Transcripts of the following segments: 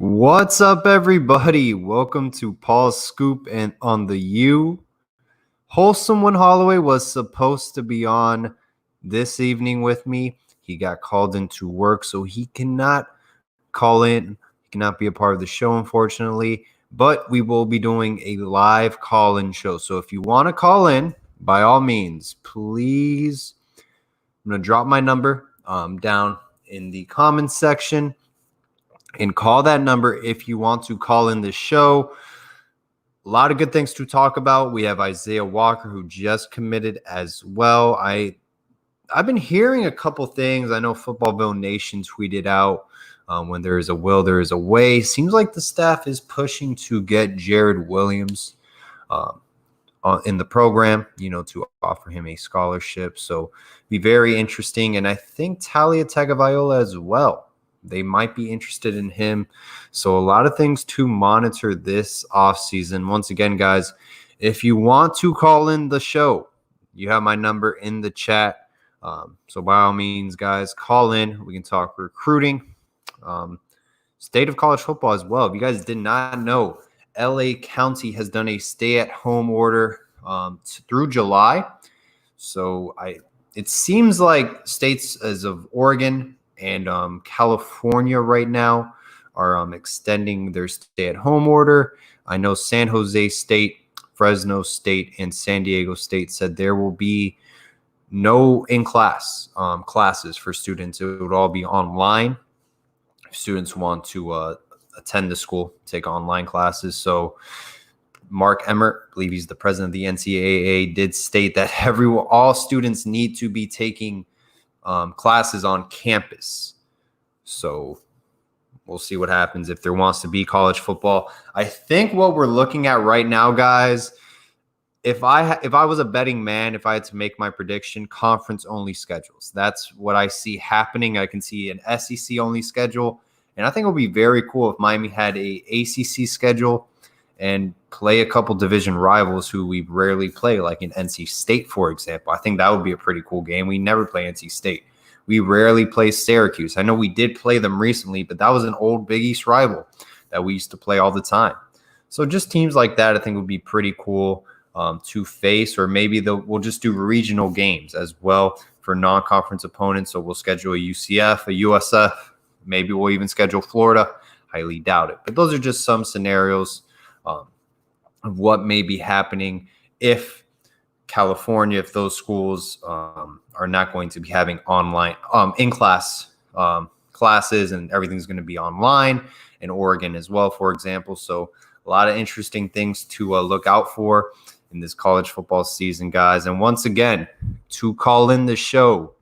What's up, everybody? Welcome to Paul's Scoop and on the U. Wholesome One Holloway was supposed to be on this evening with me. He got called into work, so he cannot call in. He cannot be a part of the show, unfortunately. But we will be doing a live call-in show. So if you want to call in, by all means, please. I'm going to drop my number down in the comments section. And call that number if you want to call in the show. A lot of good things to talk about. We have Isaiah Walker, who just committed as well. I've been hearing a couple things. I know Footballville Nation tweeted out when there is a will, there is a way. Seems like the staff is pushing to get Jared Williams in the program, to offer him a scholarship. So be very interesting. And I think Talia Tagovailoa as well. They might be interested in him. So a lot of things to monitor this offseason. Once again, guys, if you want to call in the show, you have my number in the chat. So by all means, guys, call in. We can talk recruiting, state of college football as well. If you guys did not know, LA County has done a stay-at-home order through July. So it seems like states as of Oregon and California right now are extending their stay-at-home order. I know San Jose State, Fresno State, and San Diego State said there will be no in-class classes for students. It would all be online. If students want to attend the school, take online classes. So Mark Emmert, I believe he's the president of the NCAA, did state that all students need to be taking classes on campus. So we'll see what happens if there wants to be college football. I think what we're looking at right now, guys, if I was a betting man, if I had to make my prediction, conference only schedules. That's what I see happening. I can see an SEC only schedule, and I think it would be very cool if Miami had a ACC schedule and play a couple division rivals who we rarely play, like in NC State, for example. I think that would be a pretty cool game. We never play NC State. We rarely play Syracuse. I know we did play them recently, but that was an old Big East rival that we used to play all the time. So just teams like that I think would be pretty cool to face, or maybe we'll just do regional games as well for non-conference opponents. So we'll schedule a UCF, a USF. Maybe we'll even schedule Florida. Highly doubt it. But those are just some scenarios of what may be happening if California, if those schools are not going to be having online in-class classes and everything's going to be online, and Oregon as well, for example. So a lot of interesting things to look out for in this college football season, guys. And once again, to call in the show,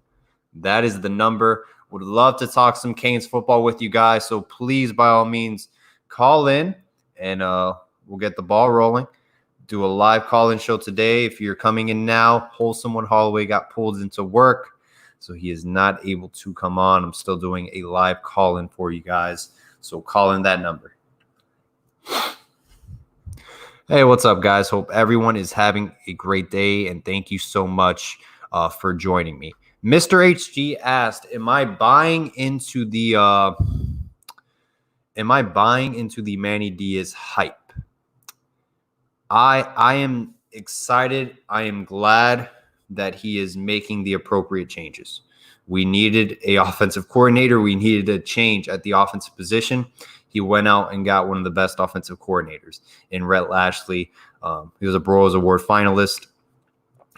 that is the number. Would love to talk some Canes football with you guys. So please, by all means, call in and we'll get the ball rolling. Do a live call-in show today. If you're coming in now, Wholesome One Holloway got pulled into work, so he is not able to come on. I'm still doing a live call-in for you guys, so call in that number. Hey, what's up, guys? Hope everyone is having a great day, and thank you so much for joining me. Mr. HG asked, am I buying into the Manny Diaz hype? I am excited. I am glad that he is making the appropriate changes. We needed an offensive coordinator. We needed a change at the offensive position. He went out and got one of the best offensive coordinators in Rhett Lashley. He was a Broyles Award finalist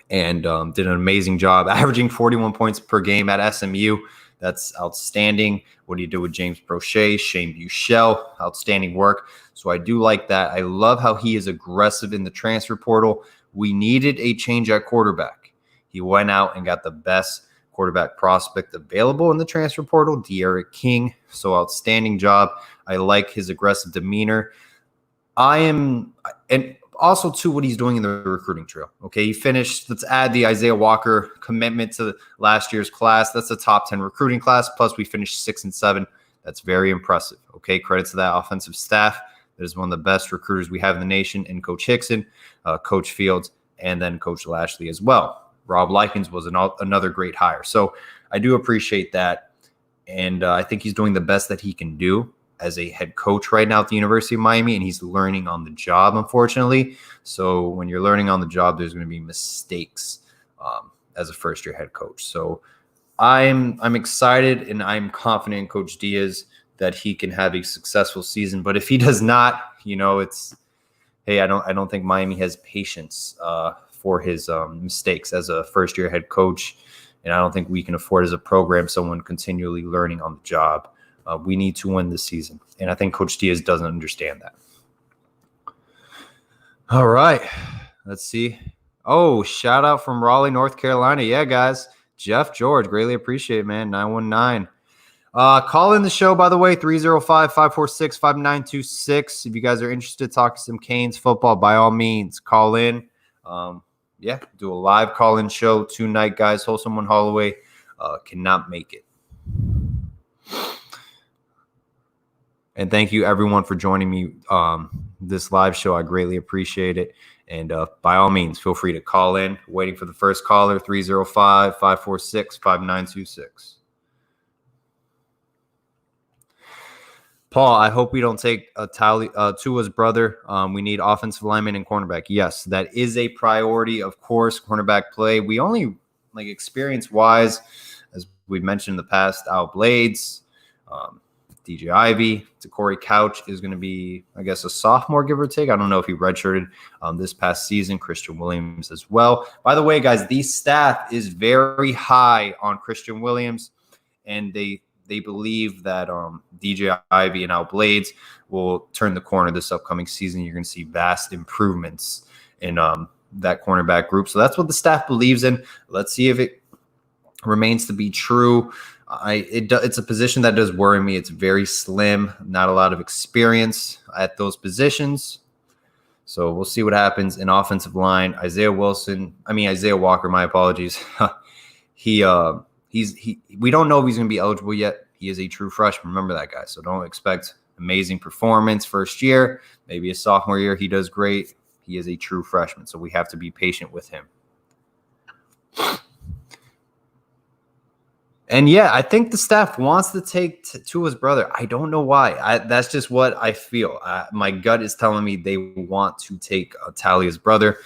and did an amazing job, averaging 41 points per game at SMU. That's outstanding. What he did with James Prochet, Shane Buechele, outstanding work. So I do like that. I love how he is aggressive in the transfer portal. We needed a change at quarterback. He went out and got the best quarterback prospect available in the transfer portal, De'Aaron King. So outstanding job. I like his aggressive demeanor. And also, too, what he's doing in the recruiting trail. Okay, he finished. Let's add the Isaiah Walker commitment to last year's class. That's a top 10 recruiting class. Plus, we finished 6 and 7. That's very impressive. Okay, credit to that offensive staff. That is one of the best recruiters we have in the nation, and Coach Hickson, Coach Fields, and then Coach Lashley as well. Rob Likens was another great hire. So I do appreciate that, and I think he's doing the best that he can do as a head coach right now at the University of Miami, and he's learning on the job, unfortunately. So when you're learning on the job, there's going to be mistakes as a first-year head coach. So I'm excited and I'm confident in Coach Diaz that he can have a successful season. But if he does not, it's hey, I don't think Miami has patience for his mistakes as a first-year head coach, and I don't think we can afford as a program someone continually learning on the job. We need to win this season, and I think Coach Diaz doesn't understand that. All right, let's see. Oh, shout out from Raleigh, North Carolina. Yeah, guys. Jeff George, greatly appreciate it, man. 919. Call in the show, by the way, 305-546-5926. If you guys are interested, talk some Canes football, by all means, call in. Do a live call-in show tonight, guys. Wholesome One Holloway cannot make it. And thank you, everyone, for joining me this live show. I greatly appreciate it. And by all means, feel free to call in. Waiting for the first caller, 305-546-5926. Paul, I hope we don't take Tua's brother. We need offensive lineman and cornerback. Yes, that is a priority, of course, cornerback play. We only, experience-wise, as we've mentioned in the past, Al Blades, DJ Ivy, Corey Couch is going to be, I guess, a sophomore, give or take. I don't know if he redshirted this past season. Christian Williams as well. By the way, guys, the staff is very high on Christian Williams, and they believe that DJ Ivy and Al Blades will turn the corner this upcoming season. You're going to see vast improvements in that cornerback group. So that's what the staff believes in. Let's see if it remains to be true. It's a position that does worry me. It's very slim, not a lot of experience at those positions. So we'll see what happens in offensive line. Isaiah Walker, my apologies. We don't know if he's going to be eligible yet. He is a true freshman. Remember that, guy. So don't expect amazing performance first year. Maybe his sophomore year, he does great. He is a true freshman, so we have to be patient with him. And yeah, I think the staff wants to take Tua's brother. I don't know why. That's just what I feel. My gut is telling me they want to take Talia's brother.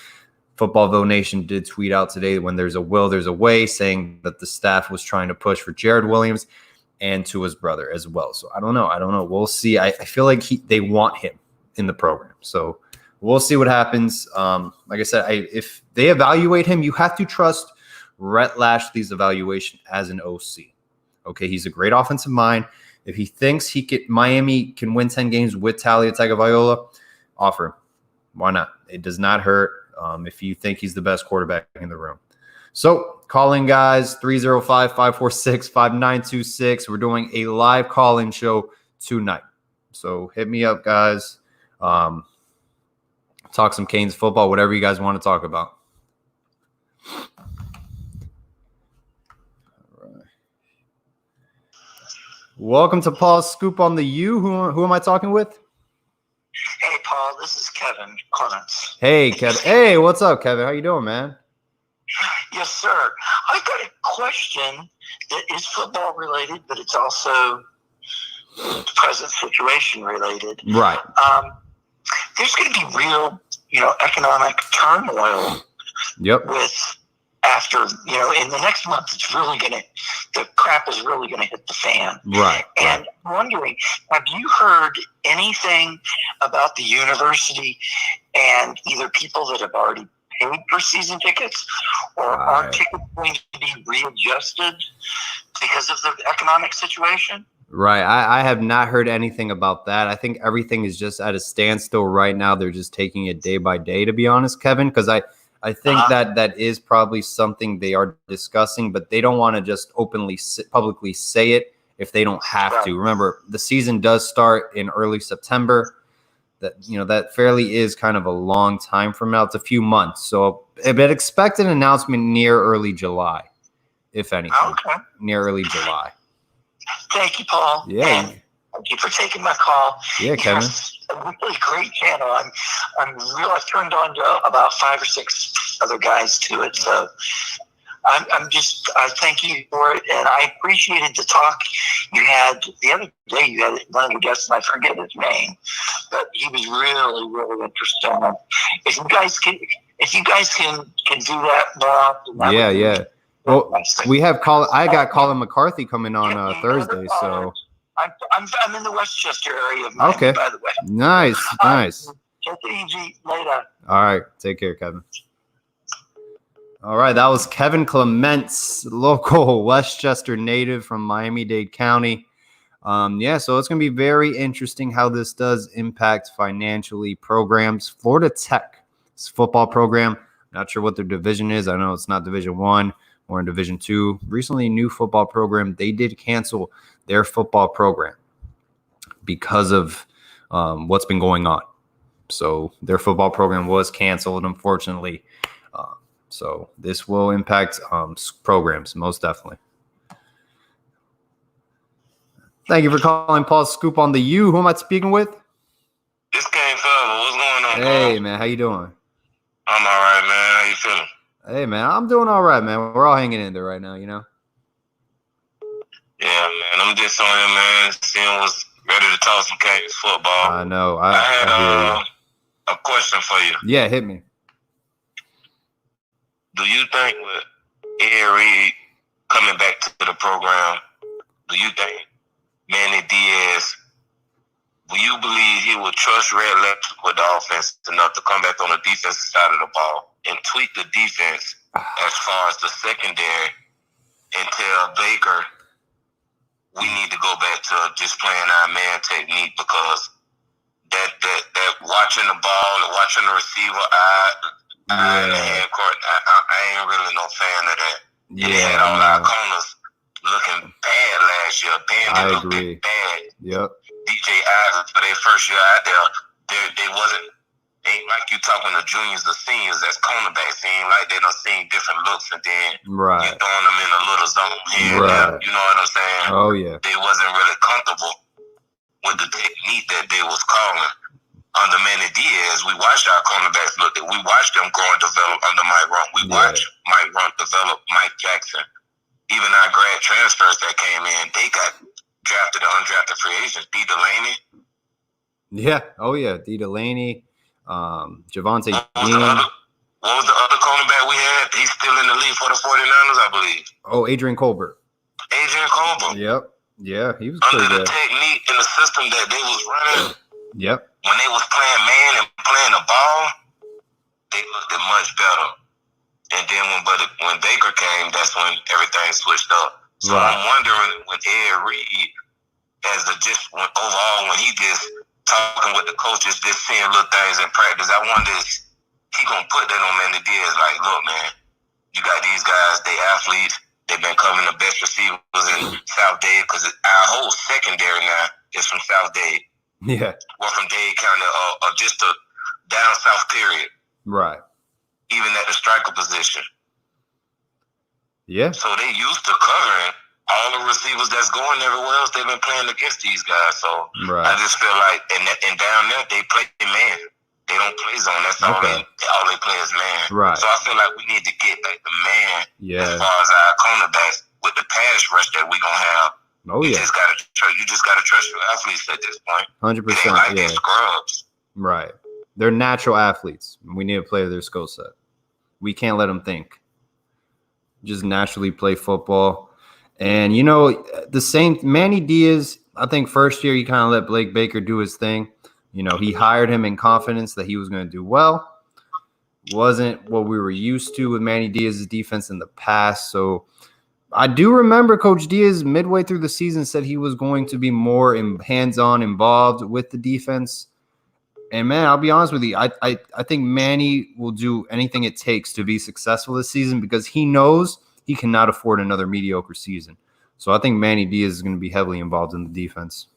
Footballville Nation did tweet out today, when there's a will, there's a way, saying that the staff was trying to push for Jared Williams and Tua's brother as well. So I don't know. We'll see. I feel like they want him in the program. So we'll see what happens. Like I said, if they evaluate him, you have to trust Rhett Lashley's evaluation as an OC. Okay, he's a great offensive mind. If he thinks Miami can win 10 games with Talia Tagovailoa, offer him. Why not? It does not hurt if you think he's the best quarterback in the room. So call in, guys, 305-546-5926. We're doing a live call-in show tonight. So hit me up, guys. Talk some Canes football, whatever you guys want to talk about. Welcome to Paul's Scoop on the U. Who am I talking with? Hey, Paul. This is Kevin Clements. Hey, Kevin. Hey, what's up, Kevin? How you doing, man? Yes, sir. I got a question that is football related, but it's also present situation related. Right. There's going to be real, economic turmoil. Yep. After, in the next month, the crap is really going to hit the fan. Right. And I'm wondering, have you heard anything about the university and either people that have already paid for season tickets, or are tickets going to be readjusted because of the economic situation? Right. I have not heard anything about that. I think everything is just at a standstill right now. They're just taking it day by day, to be honest, Kevin, because I think that is probably something they are discussing, but they don't want to just publicly say it if they don't have to. Remember, the season does start in early September. That fairly is kind of a long time from now. It's a few months. So but expect an announcement near early July, if anything. Okay. Near early July. Thank you, Paul. Yeah. And thank you for taking my call. Yeah, Kevin. A really great channel. I've turned on to about 5 or 6 other guys to it. So I thank you for it, and I appreciated the talk you had the other day. You had one of the guests, and I forget his name, but he was really, really interesting. If you guys can do that more often, that would be Well, fantastic. we have I got Colin McCarthy coming on Thursday, so I'm in the Westchester area of Miami, by the way. Nice. Take it easy. Later. All right, take care, Kevin. All right, that was Kevin Clements, local Westchester native from Miami-Dade County. So it's going to be very interesting how this does impact financially programs. Florida Tech's football program, not sure what their division is. I know it's not Division I or in Division II. Recently, new football program, they did cancel their football program because of what's been going on. So their football program was canceled, unfortunately. So this will impact programs, most definitely. Thank you for calling Paul Scoop on the U. Who am I speaking with? This came forever. What's going on, Hey, man. How you doing? I'm all right, man. How you feeling? Hey, man. I'm doing all right, man. We're all hanging in there right now, you know? Yeah, man. I'm just on here, man. Seeing what's ready to talk some Canes football. I know. I had a question for you. Yeah, hit me. Do you think with Ed Reed coming back to the program, do you think Manny Diaz, will you believe he will trust Red Electric with the offense enough to come back on the defensive side of the ball and tweak the defense as far as the secondary and tell Baker we need to go back to just playing our man technique, because that watching the ball and watching the receiver eye in the hand court, I ain't really no fan of that. Yeah, they had all our corners looking bad last year. I agree. Bad. Yep. DJ Isaac for their first year out there, they wasn't. Ain't like you talking to juniors or seniors as cornerbacks. It ain't like they done seen different looks, and then you throwing them in a little zone here and there. You know what I'm saying? Oh yeah. They wasn't really comfortable with the technique that they was calling. Under Manny Diaz, we watched our cornerbacks look at. We watched them grow and develop under Mike Runt. We watched Mike Runt develop Mike Jackson. Even our grad transfers that came in, they got drafted or undrafted free agents. D. Delaney. Yeah. Oh yeah. D. Delaney. Javonte Dean. What was the other cornerback we had? He's still in the league for the 49ers, I believe. Oh, Adrian Colbert. Yep. Yeah, he was under pretty the good. technique and the system that they was running. Yep. When they was playing man and playing the ball, they looked much better. And then when Baker came, that's when everything switched up. So I'm wondering when Ed Reed, when he just talking with the coaches, just seeing little things in practice, I wonder if he gonna put that on Manny Diaz. Like, look, man, you got these guys, they athletes. They've been covering the best receivers in South Dade, because our whole secondary now is from South Dade. Yeah. Or from Dade County, or just a down south period. Right. Even at the striker position. Yeah. So they used to covering all the receivers that's going everywhere else. They've been playing against these guys. So I just feel like, and down there, they play man. They don't play zone. That's all they play is man. Right. So I feel like we need to get back the man as far as our cornerbacks with the pass rush that we going to have. Oh, you just gotta trust your athletes at this point. 100%. It ain't like they're scrubs. Right. They're natural athletes. We need to play their skill set. We can't let them think. Just naturally play football. And, the same Manny Diaz, I think first year he kind of let Blake Baker do his thing. He hired him in confidence that he was going to do well. Wasn't what we were used to with Manny Diaz's defense in the past. So I do remember Coach Diaz midway through the season said he was going to be more hands-on involved with the defense. And, man, I'll be honest with you. I think Manny will do anything it takes to be successful this season, because he knows he cannot afford another mediocre season. So I think Manny Diaz is going to be heavily involved in the defense.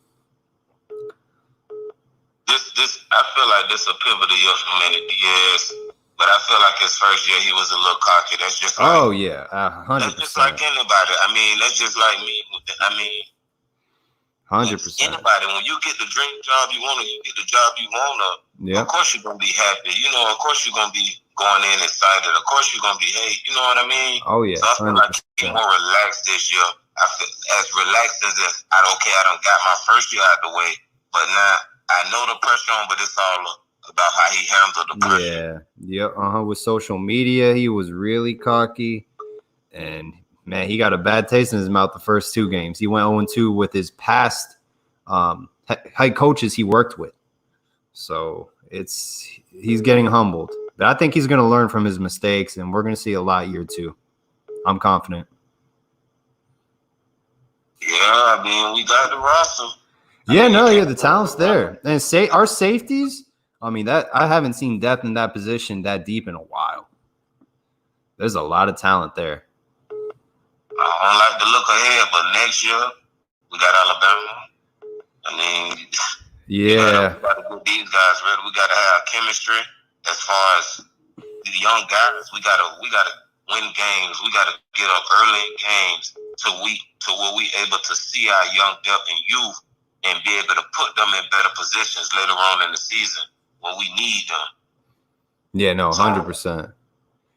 I feel like this is a pivotal year for Manny Diaz. But I feel like his first year he was a little cocky. That's just like 100%. That's just like anybody. I mean, that's just like me. 100%. Anybody, when you get the dream job you want, or you get the job you want, of course you're gonna be happy. Of course you're gonna be going in excited. Of course, you're gonna be, hey, you know what I mean? Oh yeah, So I feel like 100%. he's more relaxed this year. I feel as relaxed as if I done got my first year out the way, but now I know the pressure on, but it's all about how he handled the pressure. Yeah, with social media, he was really cocky, and man, he got a bad taste in his mouth the first 2 games. He went 0-2 with his past head coaches he worked with. So he's getting humbled. But I think he's going to learn from his mistakes, and we're going to see a lot year 2. I'm confident. Yeah, I mean, we got the roster. The talent's there. And our safeties, I mean, that I haven't seen depth in that position that deep in a while. There's a lot of talent there. I don't like to look ahead, but next year we got Alabama. I mean, we gotta get these guys ready. We gotta have chemistry as far as the young guys. We gotta win games. We gotta get up early in games to where we able to see our young depth and youth and be able to put them in better positions later on in the season when we need them. Yeah, no, 100%.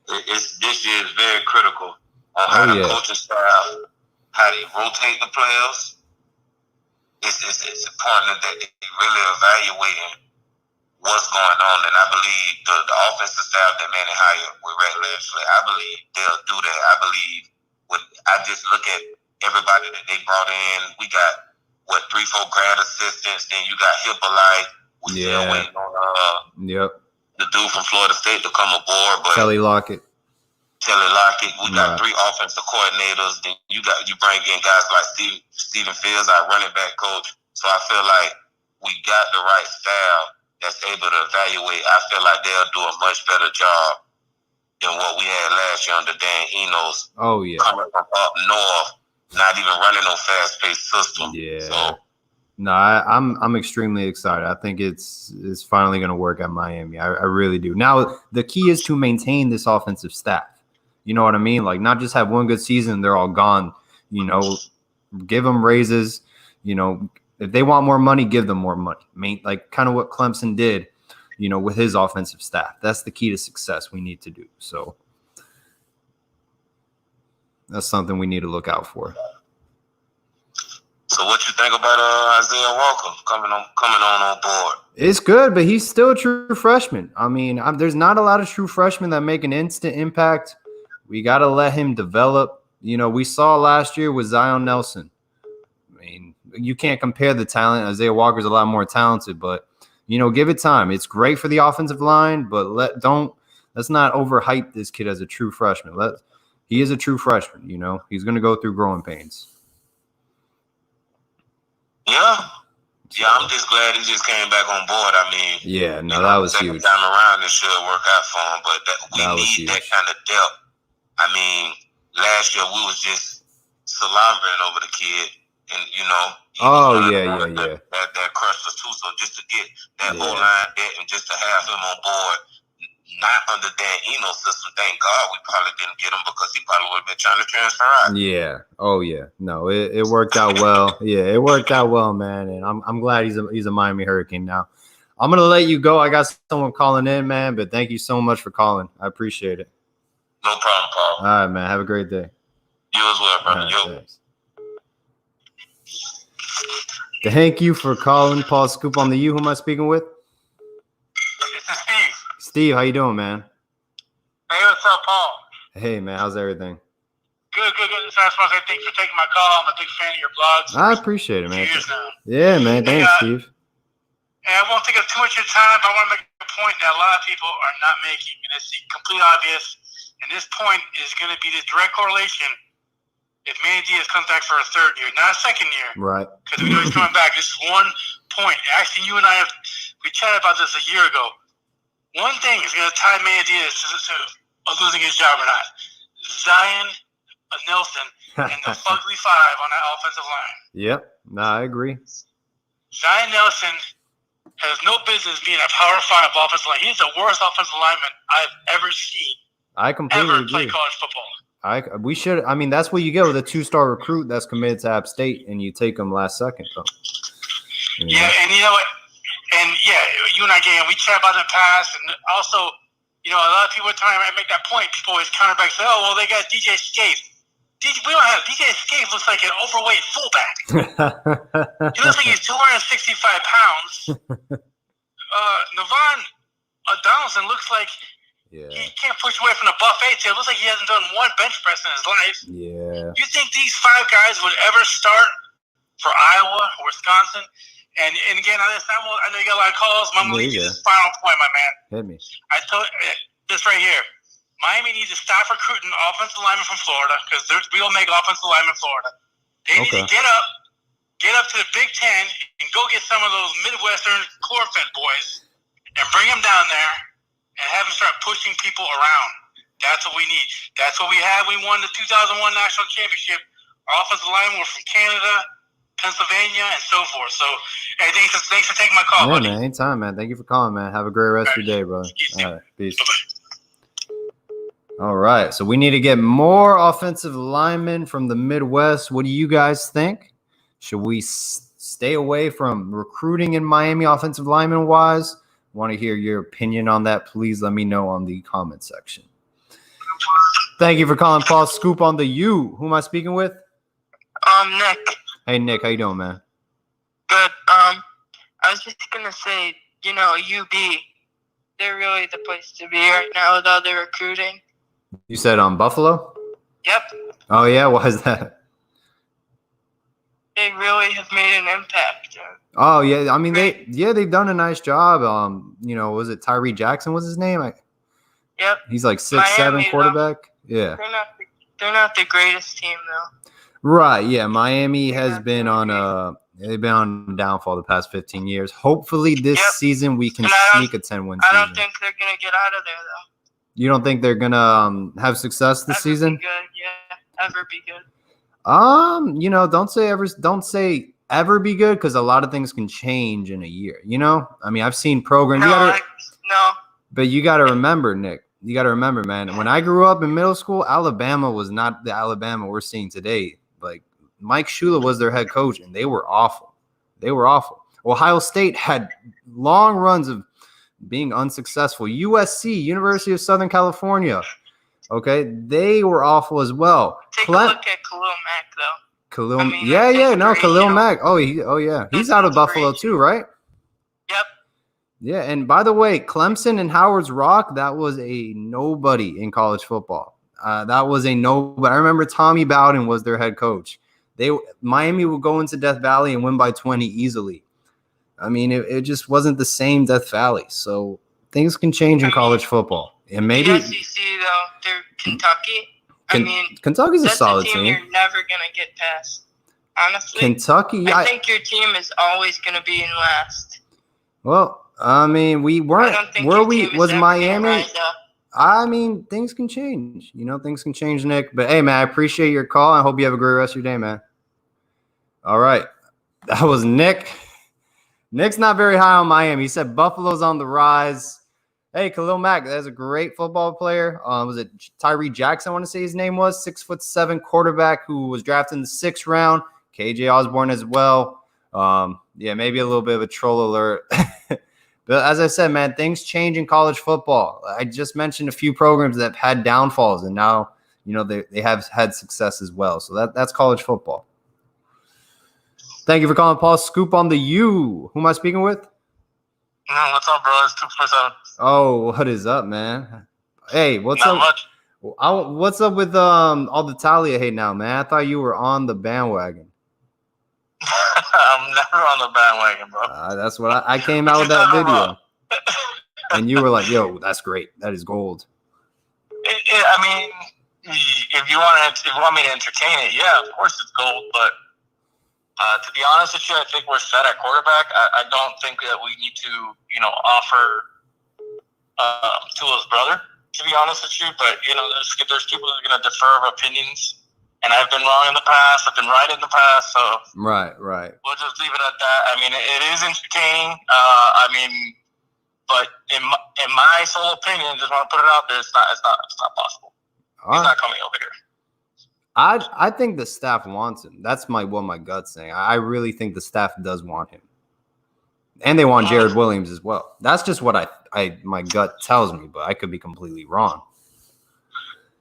This year is very critical on how the coaching staff, how they rotate the players. It's important that they really evaluating what's going on, and I believe the offensive staff that Manny hired with Red Lashley, I believe they'll do that. I believe I just look at everybody that they brought in. We got 3-4 grad assistants. Then you got Hippolyte. We still waiting on the dude from Florida State to come aboard, but Kelly Lockett. We got 3 offensive coordinators. Then you bring in guys like Stephen Fields, our running back coach. So I feel like we got the right staff that's able to evaluate. I feel like they'll do a much better job than what we had last year under Dan Enos. Oh yeah, coming from up north, not even running no fast-paced system. Yeah. So, no, I'm extremely excited. I think it's finally going to work at Miami. I really do. Now the key is to maintain this offensive staff. You know what I mean? Like, not just have one good season, they're all gone. You know, give them raises. You know, if they want more money, give them more money. I mean, like kind of what Clemson did, you know, with his offensive staff. That's the key to success we need to do. So that's something we need to look out for. So what you think about Isaiah Walker coming on board? It's good, but he's still a true freshman. I mean, there's not a lot of true freshmen that make an instant impact. We got to let him develop. You know, we saw last year with Zion Nelson. I mean, you can't compare the talent. Isaiah Walker's a lot more talented, but, you know, give it time. It's great for the offensive line, but let's not overhype this kid as a true freshman. He is a true freshman, you know. He's going to go through growing pains. Yeah, I'm just glad he just came back on board. I mean, that was huge. Second time around, it should work out for him, but we need that kind of depth. I mean, last year we was just salivating over the kid, and you know, that crushed us too. So just to get that O-line there and just to have him on board, not under Dan Eno's system, thank God we probably didn't get him because he probably would have been trying to transfer out. Yeah. Oh yeah. No, it worked out well. It worked out well, man. And I'm glad he's a Miami Hurricane now. I'm gonna let you go. I got someone calling in, man. But thank you so much for calling. I appreciate it. No problem, Paul. All right, man. Have a great day. You as well, brother. Right, thank you for calling, Paul Scoop on the U. Who am I speaking with? This is Steve. Steve, how you doing, man? Hey, what's up, Paul? Hey, man. How's everything? Good. So I just want to say thanks for taking my call. I'm a big fan of your blogs. I appreciate it, man. Years now. Yeah, man. Thanks, Steve. And I won't take up too much of your time, but I want to make a point that a lot of people are not making, and it's completely obvious. And this point is going to be the direct correlation if Manny Diaz comes back for a third year, not a second year. Right. Because we know he's coming back. This is one point. Actually, you and I we chatted about this a year ago. One thing is going to tie Manny Diaz to losing his job or not. Zion Nelson and the fugly five on that offensive line. Yep. I agree. Zion Nelson has no business being a power 5 offensive line. He's the worst offensive lineman I've ever seen. I completely agree. Play college football. We should. I mean, that's what you get with a 2-star recruit that's committed to App State, and you take him last second. Though. Yeah, and you know what? And yeah, you and I, we chat about it in the past, and also a lot of people at the time I make that point, people always counter back and say, oh, well, they got DJ Escape. We don't have DJ Escape. Looks like an overweight fullback. He looks like he's 265 pounds. Navon Donaldson looks like he can't push away from the buffet table. It looks like he hasn't done one bench press in his life. Yeah. You think these 5 guys would ever start for Iowa or Wisconsin? And again, I know you got a lot of calls. I'm going to leave you this final point, my man. Hit me. I told this right here. Miami needs to stop recruiting offensive linemen from Florida because we don't make offensive linemen in Florida. They need to get up to the Big Ten and go get some of those Midwestern corn-fed boys and bring them down there and have them start pushing people around. That's what we need. That's what we had. We won the 2001 National Championship. Our offensive linemen were from Canada, Pennsylvania, and so forth. So, hey, thanks for taking my call, buddy. Man, anytime, man. Thank you for calling, man. Have a great rest of your day, bro. All right, peace. Bye-bye. All right, so we need to get more offensive linemen from the Midwest. What do you guys think? Should we stay away from recruiting in Miami offensive lineman wise? Want to hear your opinion on that? Please let me know on the comment section. Thank you for calling Paul Scoop on the U. Who am I speaking with? Nick. Hey, Nick. How you doing, man? Good. I was just gonna say, UB, they're really the place to be right now with all the recruiting. You said Buffalo? Yep. Oh, yeah? Why is that? They really have made an impact. Oh, yeah. I mean, they've done a nice job. Was it Tyree Jackson was his name? Yep. He's like 6'7" quarterback. Yeah. They're not the greatest team, though. Right, yeah. Miami has been they've been on downfall the past 15 years. Hopefully this season we can sneak a 10-win season. I don't think they're going to get out of there, though. You don't think they're gonna have success this season? Be good, yeah. Ever be good. Don't say ever be good because a lot of things can change in a year. I mean, I've seen programs. But you got to remember, Nick. You got to remember, man. When I grew up in middle school, Alabama was not the Alabama we're seeing today. Like Mike Shula was their head coach, and they were awful. Ohio State had long runs of being unsuccessful. USC, University of Southern California, okay, they were awful as well. Take a look at Khalil Mack, though. Khalil Mack. Oh, yeah, he's out of Buffalo too, right? Yep. Yeah, and by the way, Clemson and Howard's Rock, that was a nobody in college football. That was a nobody. I remember Tommy Bowden was their head coach. Miami would go into Death Valley and win by 20 easily. I mean, it just wasn't the same Death Valley. So things can change in college football. And maybe the SEC, though, they're Kentucky. Kentucky's a solid team. You're never going to get past. Honestly. Kentucky. I think your team is always going to be in last. Well, I mean, we weren't. Was Miami? I mean, things can change. Things can change, Nick. But, hey, man, I appreciate your call. I hope you have a great rest of your day, man. All right. That was Nick. Nick's not very high on Miami. He said Buffalo's on the rise. Hey, Khalil Mack, that's a great football player. Was it Tyree Jackson? I want to say his name was 6'7" quarterback who was drafted in the 6th round. KJ Osborne as well. Maybe a little bit of a troll alert. But as I said, man, things change in college football. I just mentioned a few programs that have had downfalls, and now they have had success as well. So that's college football. Thank you for calling Paul Scoop on the U. Who am I speaking with? What's up, bro? It's 247. Oh, what is up, man? Hey, what's Not up? Much. What's up with all the Talia hate now, man? I thought you were on the bandwagon. I'm never on the bandwagon, bro. That's what I came out with that video. And you were like, yo, that's great. That is gold. I mean, if you want me to entertain it, yeah, of course it's gold, but to be honest with you, I think we're set at quarterback. I don't think that we need to, offer Tua's brother, to be honest with you. But, there's people that are going to defer of opinions. And I've been wrong in the past. I've been right in the past. So Right. We'll just leave it at that. I mean, it is entertaining. But in my sole opinion, just want to put it out there, it's not possible. He's not coming over here. I think the staff wants him. That's what my gut's saying. I really think the staff does want him. And they want Jared Williams as well. That's just what I my gut tells me, but I could be completely wrong.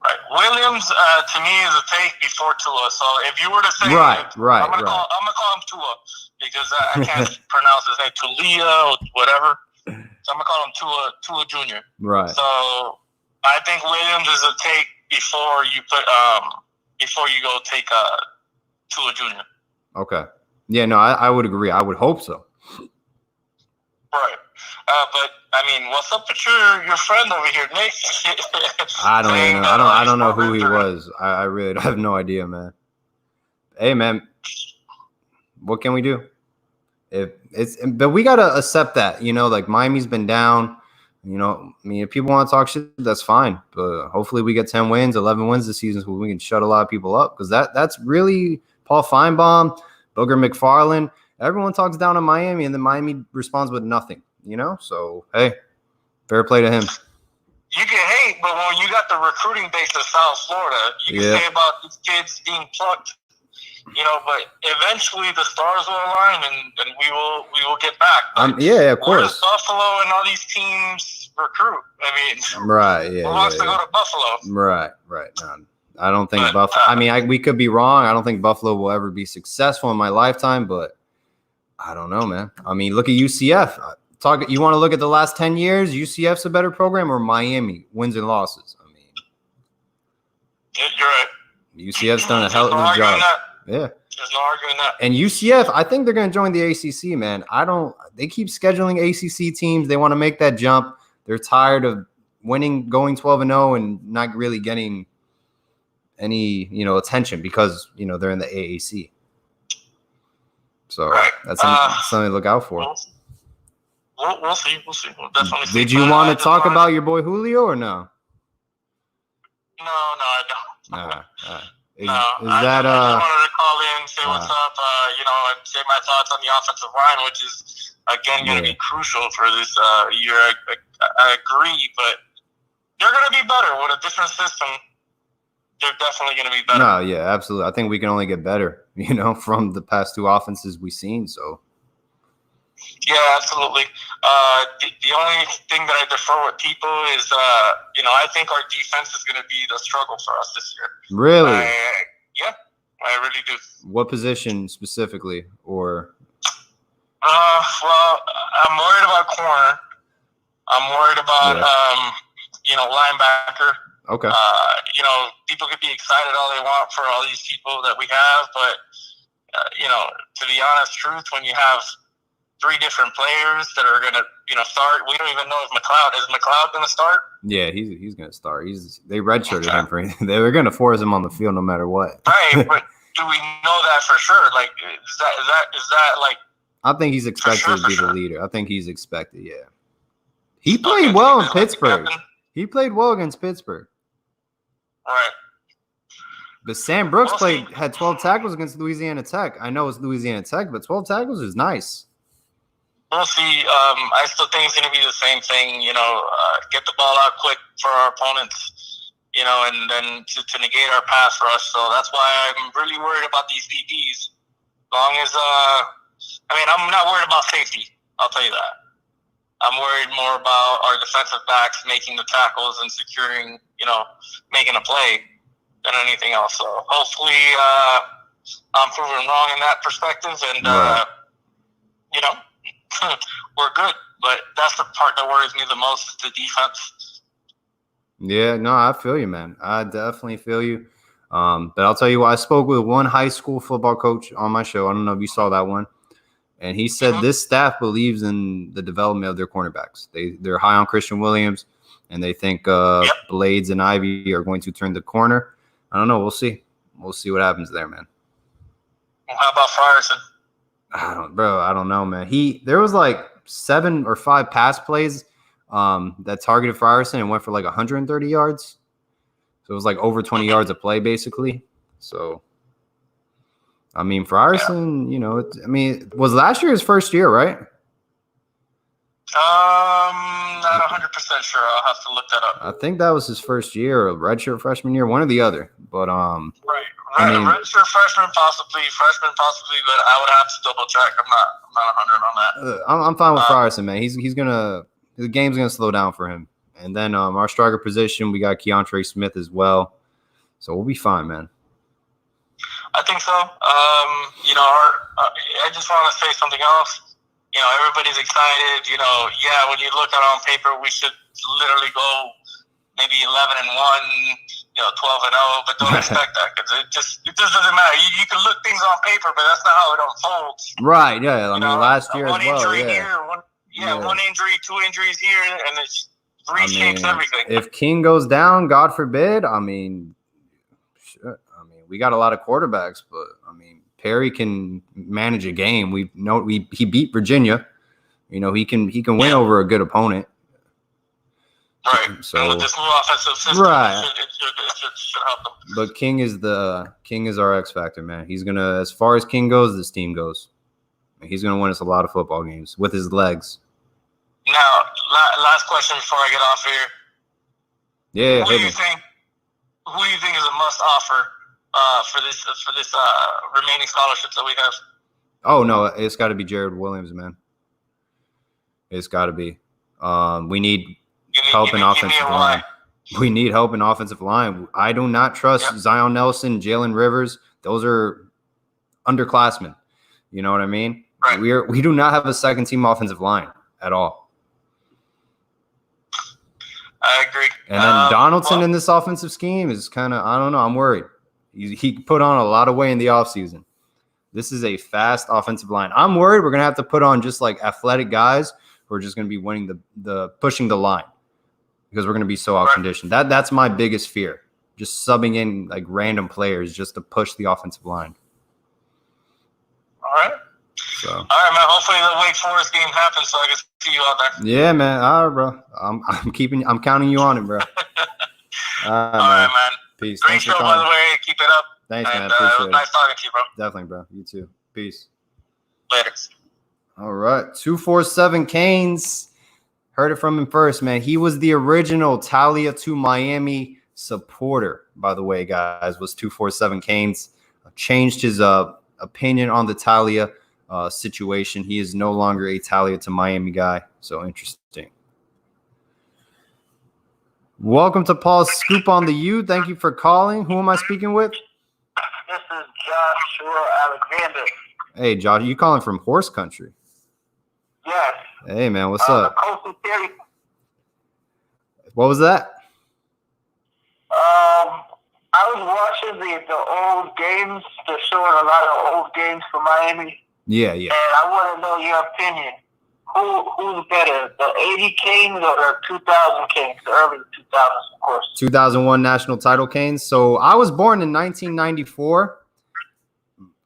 Right. Williams, to me, is a take before Tua. So if you were to say, Right. I'm gonna call him Tua because I can't pronounce his name, Tulia or whatever. So I'm gonna call him Tua Jr. Right. So I think Williams is a take before you go take Tua Jr. Okay. Yeah. No, I would agree. I would hope so. Right. But I mean, what's up with your friend over here, Nick? I don't even know. I don't know who he was. I really have no idea, man. Hey, man, what can we do? But we gotta accept that, like Miami's been down. I mean, if people want to talk shit, that's fine. But hopefully, we get 10 wins, 11 wins this season, so we can shut a lot of people up. Because that's really Paul Feinbaum, Booger McFarland. Everyone talks down on Miami, and then Miami responds with nothing. So hey, fair play to him. You can hate, but when you got the recruiting base of South Florida, you can say about these kids being plucked. But eventually the stars will align, and we will get back. Of where course. does Buffalo and all these teams recruit? I mean, right? Yeah. Who wants to go to Buffalo? Right. No, I don't think Buffalo. I mean, we could be wrong. I don't think Buffalo will ever be successful in my lifetime, but I don't know, man. I mean, look at UCF. You want to look at the last 10 years? UCF's a better program, or Miami wins and losses? I mean, you're right. UCF's done a hell of a job. Yeah. There's no arguing that. And UCF, I think they're going to join the ACC, man. They keep scheduling ACC teams. They want to make that jump. They're tired of winning, going 12-0 and not really getting any, attention because, they're in the AAC. So that's something to look out for. We'll see. We'll definitely see. Did you want to talk about your boy Julio or no? No, I don't. All right. I just wanted to call in, say what's up, and say my thoughts on the offensive line, which is, again, going to be crucial for this year. I agree, but they're going to be better with a different system. They're definitely going to be better. No, yeah, absolutely. I think we can only get better, from the past two offenses we've seen, so. Yeah, absolutely. The only thing that I defer with people is, I think our defense is going to be the struggle for us this year. Really? Yeah, I really do. What position specifically, or? Well, I'm worried about corner. I'm worried about, linebacker. Okay. People could be excited all they want for all these people that we have, but, to be honest, when you have three different players that are going to, start. We don't even know if McLeod going to start? Yeah, he's going to start. They redshirted him for anything. They were going to force him on the field no matter what. Right, but do we know that for sure? Like, is that like? I think he's expected to be the leader. I think he's expected. Yeah, he played well in Pittsburgh. He played well against Pittsburgh. Right. But Sam Brooks had 12 tackles against Louisiana Tech. I know it's Louisiana Tech, but 12 tackles is nice. We'll see. I still think it's going to be the same thing, get the ball out quick for our opponents, and then to negate our pass rush. So that's why I'm really worried about these DBs. As long as, I'm not worried about safety. I'll tell you that. I'm worried more about our defensive backs making the tackles and securing, making a play than anything else. So hopefully I'm proven wrong in that perspective, and, we're good, but that's the part that worries me the most, the defense. Yeah, no, I feel you, man. I definitely feel you. But I'll tell you what, I spoke with one high school football coach on my show. I don't know if you saw that one. And he said this staff believes in the development of their cornerbacks. They're high on Christian Williams, and they think Blades and Ivy are going to turn the corner. I don't know. We'll see. We'll see what happens there, man. How about Frierson? I don't know, man. There was like 7 or 5 pass plays that targeted Frierson and went for like 130 yards. So it was like over 20 yards a play, basically. So, I mean, Frierson, was last year his first year, right? Not 100% sure. I'll have to look that up. I think that was his first year, or redshirt freshman year, one or the other. But right. Redshirt freshman possibly, but I would have to double check. I'm not 100 on that. I'm fine with Frierson, man. The game's gonna slow down for him. And then our striker position, we got Keontre Smith as well, so we'll be fine, man. I think so. I just want to say something else. Everybody's excited. When you look at it on paper, we should literally go maybe 11-1, 12-0, but don't expect that because it just doesn't matter. You can look things on paper, but that's not how it unfolds. Right? Yeah. I mean, last year as well. Injury Yeah. Here, one injury, 2 injuries here, and it reshapes everything. If King goes down, God forbid. I mean, we got a lot of quarterbacks, but Perry can manage a game. He beat Virginia. He can win over a good opponent. Right. So and with this new offensive system, right. it should help them. But King is our X factor, man. He's gonna, as far as King goes, this team goes. He's gonna win us a lot of football games with his legs. Now, last question before I get off here. Yeah. Who do you think is a must offer for this remaining scholarships that we have? Oh no, it's got to be Jared Williams, man. It's got to be. We need help in offensive line. We need help in offensive line. I do not trust Zion Nelson, Jalen Rivers. Those are underclassmen. You know what I mean? Right. We do not have a second team offensive line at all. I agree. And then Donaldson in this offensive scheme is kind of, I don't know. I'm worried. He put on a lot of weight in the offseason. This is a fast offensive line. I'm worried we're going to have to put on just like athletic guys who are just going to be winning the pushing the line because we're going to be so out-conditioned. That's my biggest fear, just subbing in like random players just to push the offensive line. All right. So. All right, man. Hopefully the Wake Forest game happens so I can see you out there. Yeah, man. All right, bro. I'm counting you on it, bro. All right, man. Peace. Great Thanks show, for by calling. the way. Keep it up. Thanks, man. It Appreciate was it. nice talking to you, bro. Definitely, bro. You too. Peace. Later. All right. 247 Canes. Heard it from him first, man. He was the original Talia to Miami supporter, by the way, guys, was 247 Canes. Changed his opinion on the Talia situation. He is no longer a Talia to Miami guy. So interesting. Welcome to Paul's Scoop on the U. Thank you for calling. Who am I speaking with? This is Joshua Alexander. Hey, Josh, you calling from horse country? Yes. Hey, man, what's up? Coastal Terry. What was that? I was watching the old games. They're showing a lot of old games for Miami. Yeah. And I want to know your opinion. Who's better, the 80 Canes or the 2000 Canes, the early 2000s, of course? 2001 national title Canes. So I was born in 1994.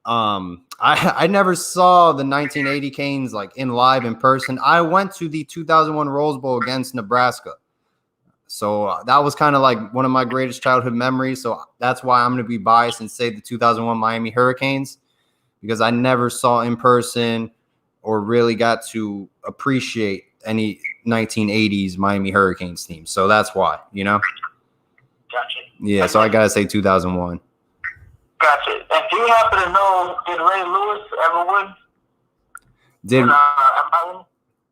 I never saw the 1980 Canes like in live in person. I went to the 2001 Rose Bowl against Nebraska. So that was kind of like one of my greatest childhood memories. So that's why I'm going to be biased and say the 2001 Miami Hurricanes, because I never saw in person or really got to appreciate any 1980s Miami Hurricanes team. So that's why, Gotcha. Yeah, so I got to say 2001. Gotcha. And do you happen to know, did Ray Lewis ever win?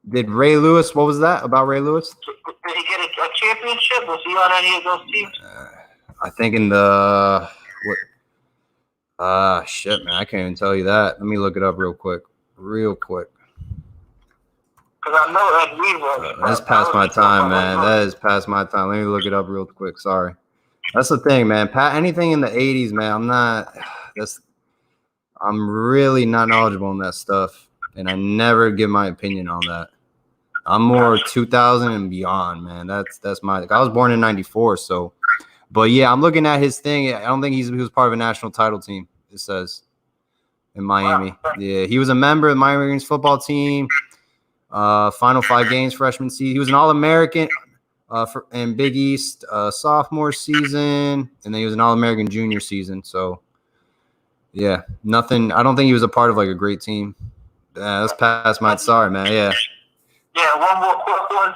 Did Ray Lewis, what was that about Ray Lewis? Did he get a championship? Was he on any of those teams? I think in the shit, man, I can't even tell you that. Let me look it up real quick. Because I know Ed Reed was. That's past my time, man. That is past my time. Let me look it up real quick. Sorry. That's the thing, man. Anything in the 80s, man, I'm really not knowledgeable on that stuff, and I never give my opinion on that. I'm more 2000 and beyond, man. That's my. I was born in '94, so. But yeah, I'm looking at his thing. I don't think he was part of a national title team. It says in Miami. Yeah, he was a member of the Miami Hurricanes football team. Final 5 games freshman season. He was an All-American in Big East sophomore season, and then he was an All-American junior season. So yeah, nothing. I don't think he was a part of like a great team. That's past my. Sorry, man. Yeah. Yeah, one more quick one.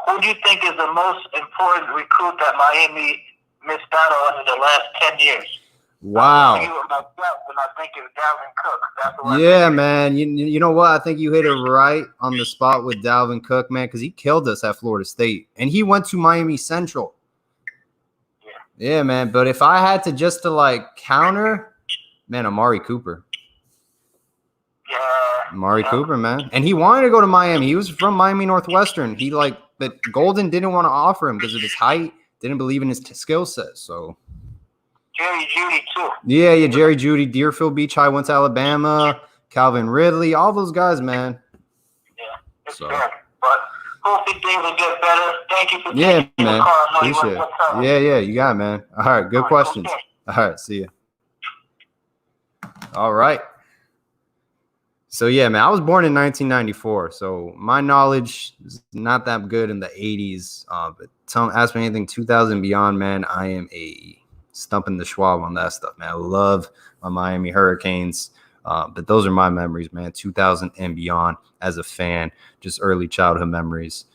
Who do you think is the most important recruit that Miami missed out on in the last 10 years. Wow. You were myself, and I think it's Dalvin Cook. That's what Yeah, man. You know what? I think you hit it right on the spot with Dalvin Cook, man, because he killed us at Florida State. And he went to Miami Central. Yeah, man. But if I had to just to like counter, man, Amari Cooper. Yeah. Amari Cooper, man. And he wanted to go to Miami. He was from Miami Northwestern. But Golden didn't want to offer him because of his height, didn't believe in his skill set. So Jerry Jeudy, too. yeah, Jerry Jeudy, Deerfield Beach High went to Alabama, Calvin Ridley, all those guys, man. Yeah, it's So. bad. But hopefully things will get better. Thank you for Yeah, taking man. the call. I know you Appreciate worked it. your time. Yeah, you got it, man. All right, good All right, questions. okay. All right, see you. All right. So, yeah, man, I was born in 1994, so my knowledge is not that good in the 80s. But ask me anything 2000 beyond, man, I am a stumping the Schwab on that stuff, man. I love my Miami Hurricanes, but those are my memories, man, 2000 and beyond as a fan, just early childhood memories.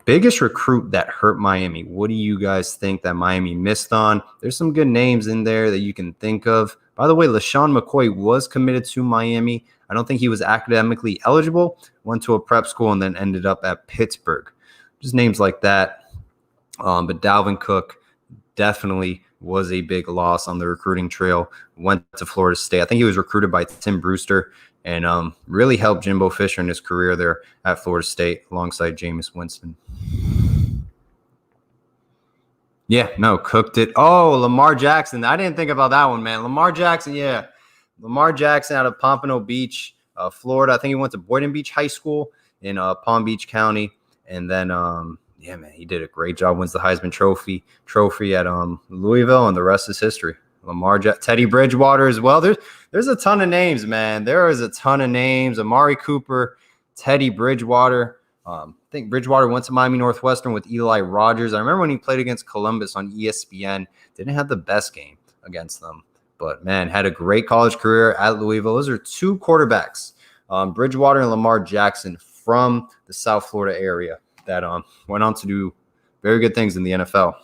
Biggest recruit that hurt Miami. What do you guys think that Miami missed on? There's some good names in there that you can think of. By the way, LaShawn McCoy was committed to Miami. I don't think he was academically eligible, went to a prep school, and then ended up at Pittsburgh. Just names like that. But Dalvin Cook definitely was a big loss on the recruiting trail. Went to Florida State. I think he was recruited by Tim Brewster and really helped Jimbo Fisher in his career there at Florida State alongside Jameis Winston. Yeah, no, Cook did. Oh, Lamar Jackson. I didn't think about that one, man. Lamar Jackson, yeah. Lamar Jackson out of Pompano Beach, Florida. I think he went to Boynton Beach High School in Palm Beach County. And then, yeah, man, he did a great job. Wins the Heisman Trophy at Louisville, and the rest is history. Teddy Bridgewater as well. There's a ton of names, man. There is a ton of names. Amari Cooper, Teddy Bridgewater. I think Bridgewater went to Miami Northwestern with Eli Rogers. I remember when he played against Columbus on ESPN. Didn't have the best game against them, but, man, had a great college career at Louisville. Those are two quarterbacks, Bridgewater and Lamar Jackson from the South Florida area that went on to do very good things in the NFL.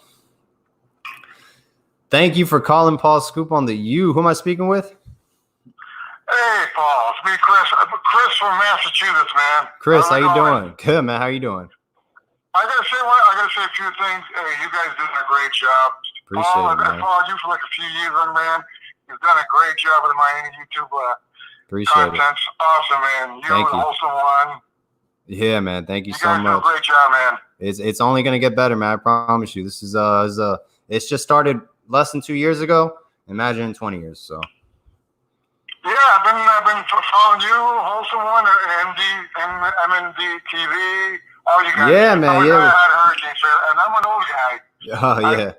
Thank you for calling Paul Scoop on the U. Who am I speaking with? Hey, Paul. It's me, Chris. Chris from Massachusetts, man. Chris, how you doing? Good, man. How you doing? I gotta say a few things. Hey, you guys doing a great job. Appreciate Paul, it, man. I've followed you for like a few years, young man. You've done a great job with my YouTube Appreciate it. content. Awesome, man. Thank you. The wholesome one. Yeah, man. Thank you so guys do much. a great job, man. It's only gonna get better, man. I promise you. This is it's just started less than 2 years ago. Imagine in 20 years. So. Yeah, I've been following you, wholesome one, MND TV. All you guys. Yeah, man. Yeah. I had Hurricanes, and I'm an old guy. Oh yeah.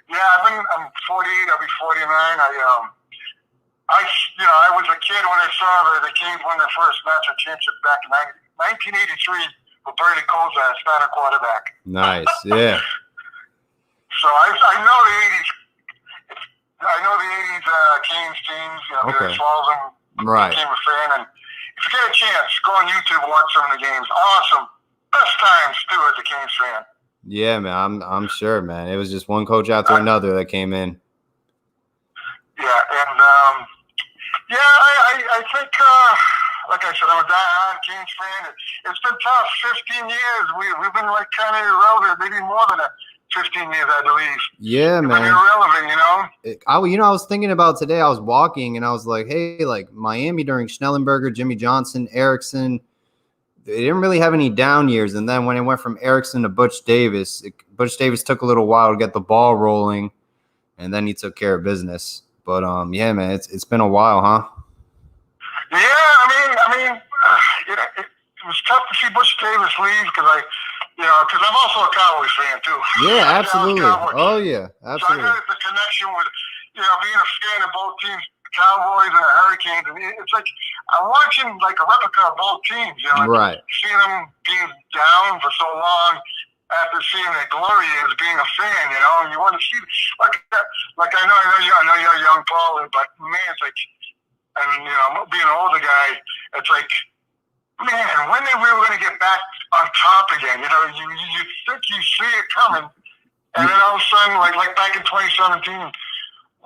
I'm 48. I'll be 49. I was a kid when I saw the Kings win their first national championship back in 1983 with Bernie Kosar as starter quarterback. Nice. Yeah. So I know the 80s. I know the 80s Kings teams. Okay. As well as them. Right. Became a fan, and if you get a chance, go on YouTube and watch some of the games. Awesome. Best times too as a Kings fan. Yeah, man. I'm sure, man. It was just one coach after another that came in. Yeah, and I think, like I said, I'm a diehard Kings fan. It's been tough. 15 years. We've been like kind of irrelevant, maybe more than 15 years, I believe. Yeah, We've man. been irrelevant, you know. I was thinking about today. I was walking and I was like, hey, like Miami during Schnellenberger, Jimmy Johnson, Erickson. They didn't really have any down years. And then when it went from Erickson to Butch Davis, Butch Davis took a little while to get the ball rolling, and then he took care of business. But yeah, man, it's been a while, huh? Yeah, I mean, it was tough to see Butch Davis leave because I'm also a Cowboys fan too. Yeah, absolutely. Oh yeah, absolutely. So I got the connection with, being a fan of both teams, Cowboys and the Hurricanes, and it's like I'm watching like a replica of both teams. Right. Seeing them being down for so long after seeing the glory is being a fan, and you want to see like I know you're young, Paul, but man, it's like, and being an older guy, it's like, man, when are we going to get back on top again? You think you see it coming, And then all of a sudden, like back in 2017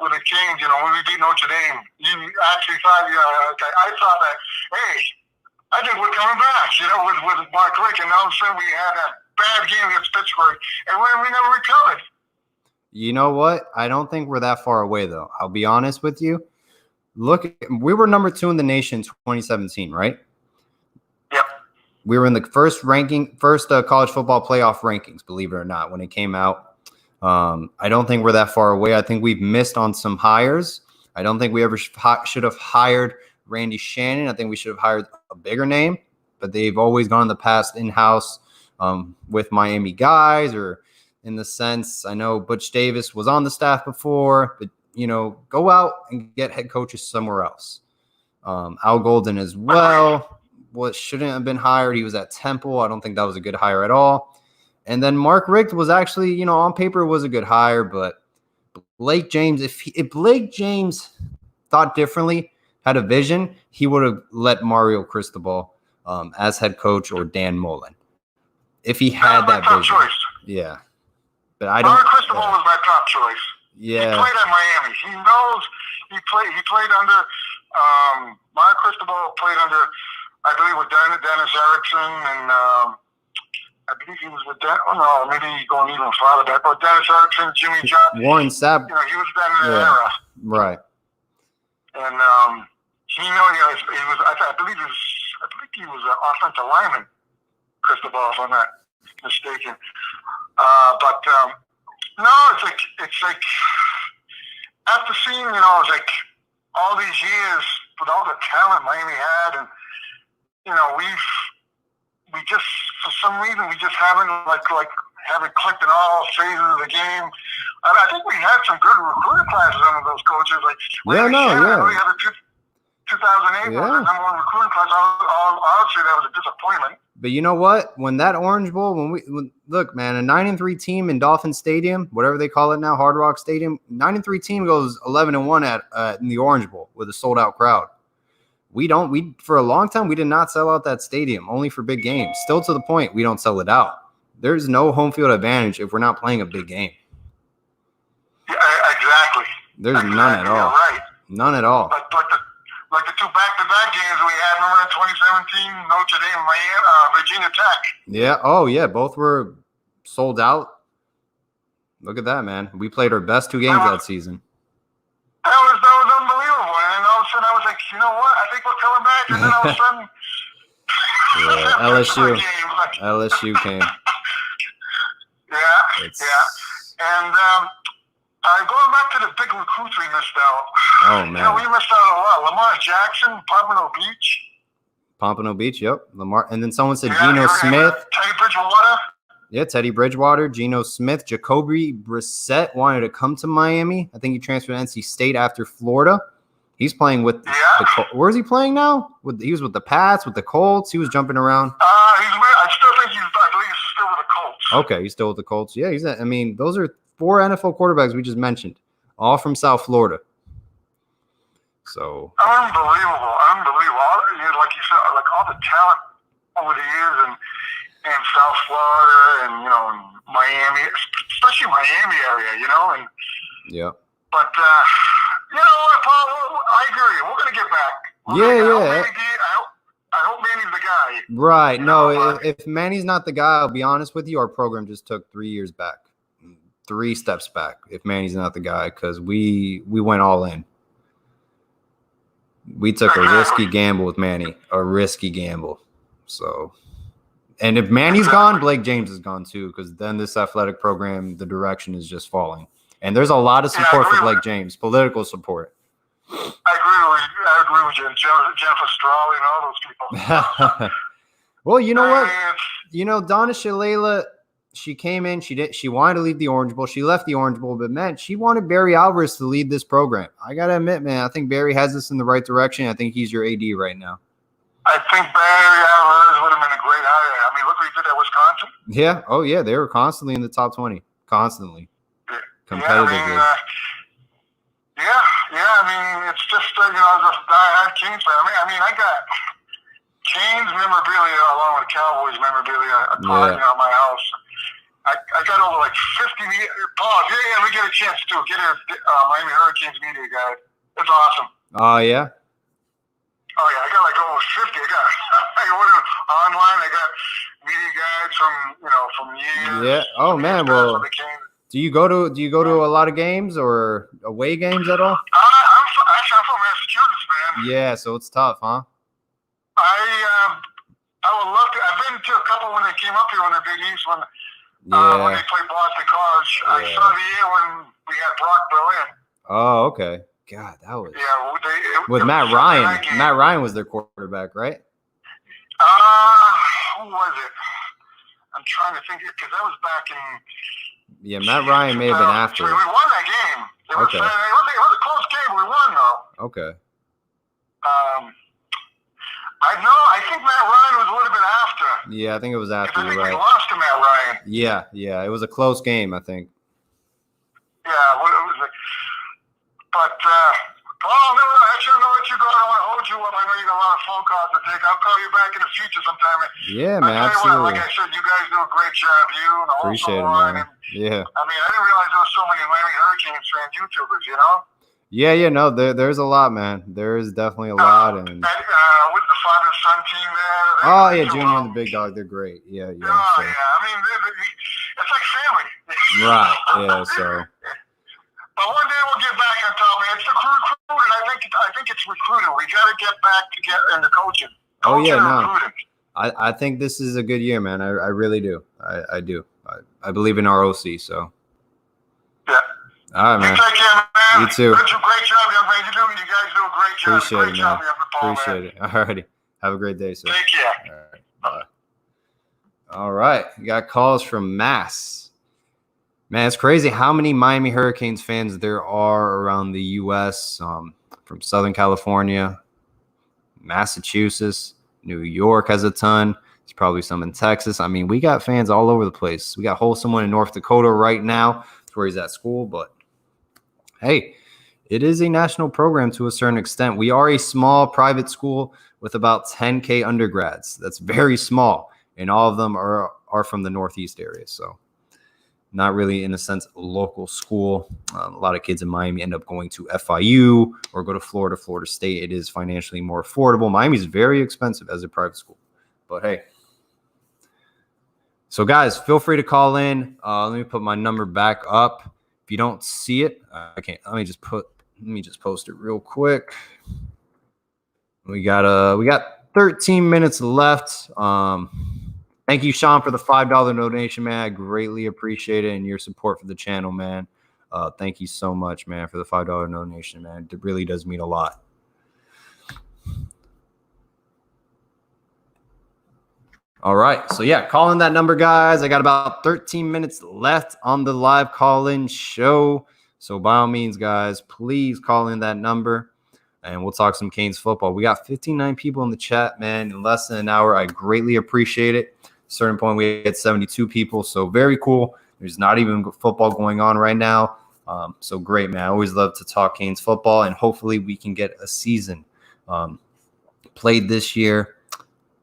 with the Canes, when we beat Notre Dame, you actually thought, I thought that, hey, I think we're coming back, with Mark Rick, and all of a sudden we had that bad game against Pittsburgh, and we never recovered. You know what? I don't think we're that far away, though. I'll be honest with you. Look, we were number 2 in the nation in 2017, right? Yep. We were in the first college football playoff rankings, believe it or not, when it came out. I don't think we're that far away. I think we've missed on some hires. I don't think we ever should have hired Randy Shannon. I think we should have hired a bigger name, but they've always gone in the past in-house with Miami guys, or in the sense, I know Butch Davis was on the staff before, but, go out and get head coaches somewhere else. Al Golden as well. Shouldn't have been hired. He was at Temple. I don't think that was a good hire at all. And then Mark Richt was actually, on paper was a good hire, but Blake James, if Blake James thought differently, had a vision, he would have let Mario Cristobal as head coach, or Dan Mullen, if he had that vision. Choice. Yeah, but I don't. Mario Cristobal was my top choice. Yeah, he played at Miami. He knows he played under Mario Cristobal played under, I believe, with Dennis Erickson, and I believe he was with maybe going even farther back, but Dennis Erickson, Jimmy Johnson, Warren Sapp. he was then in the era. Right. And he was. I believe he was an offensive lineman, Cristobal, if I'm not mistaken. But no, it's like after seeing, it's like all these years with all the talent Miami had, and we just, for some reason, we just haven't haven't clicked in all phases of the game. I think we had some good recruiting classes under those coaches. We had a 2008 was the number 1 recruiting class. Obviously, that was a disappointment. But you know what? When that Orange Bowl, look, man, a 9-3 team in Dolphin Stadium, whatever they call it now, Hard Rock Stadium, 9-3 team goes 11-1 in the Orange Bowl with a sold out crowd. We for a long time we did not sell out that stadium, only for big games. Still to the point, we don't sell it out. There's no home field advantage if we're not playing a big game. Yeah, exactly. There's none at all. Right. None at all. Like the 2 back-to-back games we had, remember in 2017, Notre Dame, Miami, Virginia Tech. Yeah. Oh, yeah. Both were sold out. Look at that, man. We played our best 2 games that season. That was unbelievable. And then all of a sudden I was like, you know what? I think we're coming back. And then all of a sudden, LSU came. Yeah. And going back to the big recruits we missed out. Oh, man. We missed out a lot. Lamar Jackson, Pompano Beach. Pompano Beach, yep. Lamar. And then someone said Geno Smith. Teddy Bridgewater. Yeah, Teddy Bridgewater, Geno Smith, Jacoby Brissett wanted to come to Miami. I think he transferred to NC State after Florida. He's playing with where is he playing now? He was with the Pats, with the Colts. He was jumping around. I believe he's still with the Colts. Okay, he's still with the Colts. Yeah, those are 4 NFL quarterbacks we just mentioned, all from South Florida. So unbelievable. Like you said, like all the talent over the years in South Florida and Miami, especially Miami area, and yeah. But you know what, Paul? I agree. We're gonna get back. I hope Manny's the guy. Right. No, if Manny's not the guy, I'll be honest with you, our program just took 3 years back, 3 steps back. If Manny's not the guy, because we went all in. We took a risky gamble with Manny, a risky gamble. So, and if Manny's gone, Blake James is gone too, because then this athletic program, the direction is just falling. And there's a lot of support for Blake James, political support. I agree with you. And Jennifer Strawley and all those people. Well, you know what? Donna Shalala, she came in. She wanted to leave the Orange Bowl. She left the Orange Bowl, but man, she wanted Barry Alvarez to lead this program. I gotta admit, man, I think Barry has this in the right direction. I think he's your AD right now. I think Barry Alvarez would have been a great hire. I mean, look what he did at Wisconsin. Yeah. Oh, yeah. They were constantly in the top 20. Constantly. Yeah. Competitively. I mean, it's just, as a diehard Canes fan. I mean, I got Canes memorabilia along with Cowboys memorabilia at my house. I got over like 50 media. Paul, if you ever get a chance to get a Miami Hurricanes media guide, it's awesome. Oh, yeah? Oh, yeah, I got like over 50. I ordered online. I got media guides from years. Yeah. Oh, man. Well, do you go to a lot of games or away games at all? I'm from Massachusetts, man. Yeah, so it's tough, huh? I would love to. I've been to a couple when they came up here on the Big East when they played Boston College. Yeah. I saw the year when we had Brock Berlin. Oh, okay. God, that was with it Matt Ryan. Matt Ryan was their quarterback, right? Who was it? I'm trying to think because that was back in. Yeah, Matt Ryan may have been after. We won that game. It was a close game. We won though. Okay. I think Matt Ryan was a little bit after. Yeah, I think it was after. I think right. we lost to Matt Ryan. Yeah, it was a close game, I think. Yeah, well, it was. But Paul, no, actually, I know what you got. I want to hold you up. I know you got a lot of phone calls to take. I'll call you back in the future sometime. Yeah, man, absolutely. Like I said, you guys do a great job. You and the whole appreciate it, man. Yeah. I mean, I didn't realize there was so many Miami Hurricanes fan YouTubers. You know. Yeah, no, there's a lot, man. There is definitely a lot, and with the father-son team there. Oh yeah, Junior and the Big Dog, they're great. Yeah. Oh so. Yeah, I mean, it's like family. Right. Yeah. So. But one day we'll get back on top. It's the recruiting. I think it's recruiting. We got to get back to get into coaching. Oh yeah, no. I think this is a good year, man. I really do. I do. I believe in our OC. So. Yeah. All right, man. You take care, man. You too. Great job, young man. You guys do a great job. Appreciate it, man. Paul, appreciate it. All righty. Have a great day, sir. Take care. All right. Bye. All right. We got calls from Mass. Man, it's crazy how many Miami Hurricanes fans there are around the U.S. From Southern California, Massachusetts, New York has a ton. There's probably some in Texas. I mean, we got fans all over the place. We got Wholesome one in North Dakota right now. That's where he's at school, but hey, it is a national program to a certain extent. We are a small private school with about 10K undergrads. That's very small, and all of them are from the Northeast area. So not really, in a sense, a local school. A lot of kids in Miami end up going to FIU or go to Florida State. It is financially more affordable. Miami's very expensive as a private school. But hey. So guys, feel free to call in. Let me put my number back up. If you don't see it, I can't. Let me just post it real quick. We got 13 minutes left. Thank you, Sean, for the $5 donation, man. I greatly appreciate it and your support for the channel, man. Thank you so much, man, for the $5 donation, man. It really does mean a lot. All right. So, yeah, call in that number, guys. I got about 13 minutes left on the live call-in show. So, by all means, guys, please call in that number, and we'll talk some Canes football. We got 59 people in the chat, man, in less than an hour. I greatly appreciate it. At a certain point, we had 72 people, so very cool. There's not even football going on right now. So, great, man. I always love to talk Canes football, and hopefully we can get a season played this year.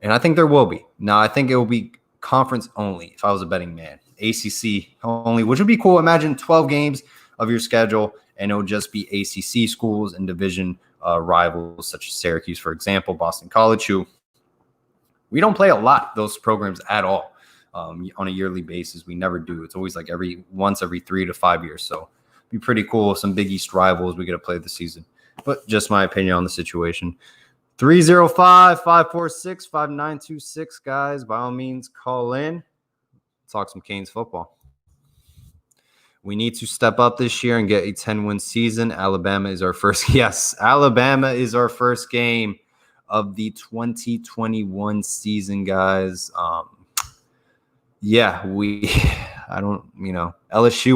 And I think there will be. Now, I think it will be conference only if I was a betting man. ACC only, which would be cool. Imagine 12 games of your schedule, and it would just be ACC schools and division rivals such as Syracuse, for example, Boston College, who we don't play a lot, those programs at all on a yearly basis. We never do. It's always like once every 3 to 5 years. So it'd be pretty cool. Some Big East rivals we get to play this season. But just my opinion on the situation. 305-546-5926, guys. By all means, call in. Talk some Canes football. We need to step up this year and get a 10-win season. Alabama is our first. Yes, Alabama is our first game of the 2021 season, guys. LSU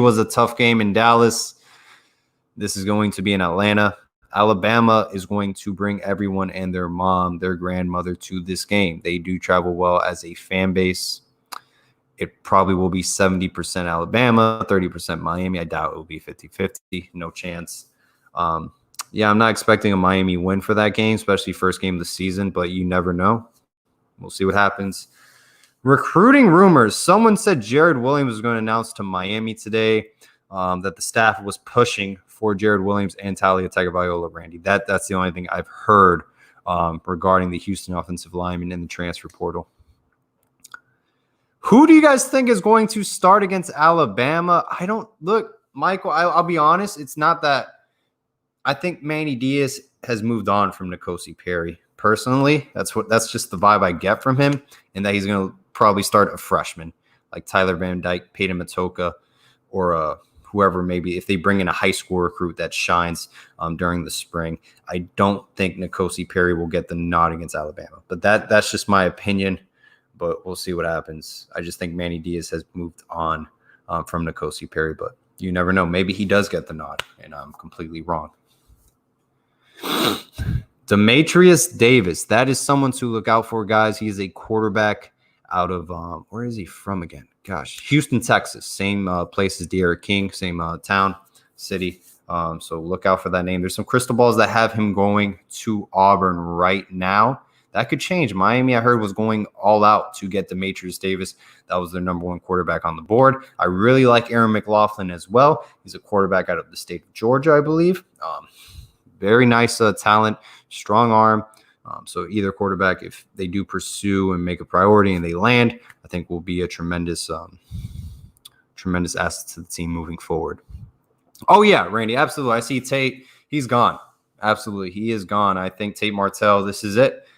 was a tough game in Dallas. This is going to be in Atlanta. Alabama is going to bring everyone and their mom, their grandmother to this game. They do travel well as a fan base. It probably will be 70% Alabama, 30% Miami. I doubt it will be 50-50. No chance. I'm not expecting a Miami win for that game, especially first game of the season, but you never know. We'll see what happens. Recruiting rumors. Someone said Jared Williams was going to announce to Miami today that the staff was pushing for Jared Williams and Talia Tagovailoa, Randy. That's the only thing I've heard regarding the Houston offensive lineman in the transfer portal. Who do you guys think is going to start against Alabama? I don't look, Michael. I'll be honest. It's not that. I think Manny Diaz has moved on from N'Kosi Perry. Personally, that's just the vibe I get from him, and that he's going to probably start a freshman like Tyler Van Dyke, Peyton Matoka, or whoever maybe if they bring in a high school recruit that shines during the spring. I don't think N'Kosi Perry will get the nod against Alabama, but that's just my opinion. But we'll see what happens. I just think Manny Diaz has moved on from N'Kosi Perry, but you never know. Maybe he does get the nod, and I'm completely wrong. Demetrius Davis. That is someone to look out for, guys. He is a quarterback out of where is he from again? Gosh, Houston, Texas. Same place as De'Ara King, same town, city. So look out for that name. There's some crystal balls that have him going to Auburn right now. That could change. Miami, I heard, was going all out to get Demetrius Davis. That was their number one quarterback on the board. I really like Aaron McLaughlin as well. He's a quarterback out of the state of Georgia, I believe. Very nice talent, strong arm. So either quarterback, if they do pursue and make a priority and they land, I think will be a tremendous asset to the team moving forward. Oh, yeah, Randy, absolutely. I see Tate. He's gone. Absolutely. He is gone. I think Tate Martell, this is it.